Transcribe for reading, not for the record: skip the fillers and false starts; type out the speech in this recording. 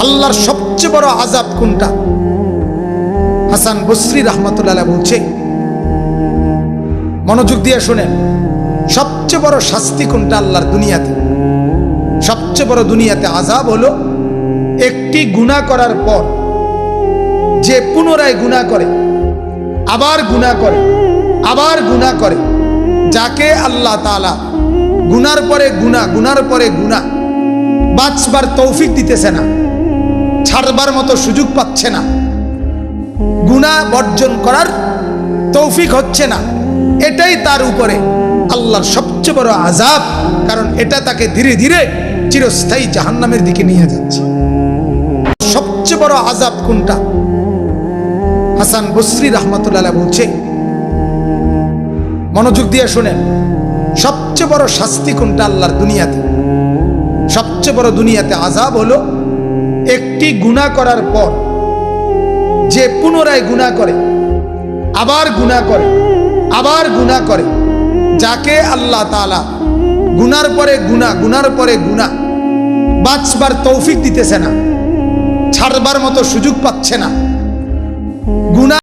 আল্লাহর সবচেয়ে বড় আযাব কোনটা? হাসান বসরি রাহমাতুল্লাহ আলাইহি বলছে, মনোযোগ দিয়ে শুনেন, সবচেয়ে বড় শাস্তি কোনটা আল্লাহর দুনিয়াতে? সবচেয়ে বড় দুনিয়াতে আযাব হলো একটি গুনাহ করার পর যে পুনরায় গুনাহ করে, আবার গুনাহ করে, আবার গুনাহ করে, যাকে আল্লাহ তাআলা গুনার পরে গুনাহ, গুনার পরে গুনাহ, বাঁচবার তৌফিক দিতেছে না, ছাড়বার মতো সুযোগ পাচ্ছে না, গুনাহ বর্জন করার তৌফিক হচ্ছে না, এটাই তার উপরে আল্লাহর সবচেয়ে বড় আযাব। কারণ এটা তাকে ধীরে ধীরে চিরস্থায়ী জাহান্নামের দিকে নিয়ে যাচ্ছে। সবচেয়ে বড় আযাব কোনটা? হাসান বসরি রাহমাতুল্লাহ আলাইহি বলছে, মনোযোগ দিয়ে শুনেন, সবচেয়ে বড় শাস্তি কোনটা আল্লাহর দুনিয়াতে? সবচেয়ে বড় দুনিয়াতে আযাব হলো একটি গুনাহ করার পর যে পুনরায় গুনাহ করে, আবার গুনাহ করে, আবার গুনাহ করে, যাকে আল্লাহ তাআলা গুনার পরে গুনাহ, গুনার পরে গুনাহ, বাঁচবার তৌফিক দিতেছে না, ছাড়বার মতো সুযোগ পাচ্ছে না, গুনাহ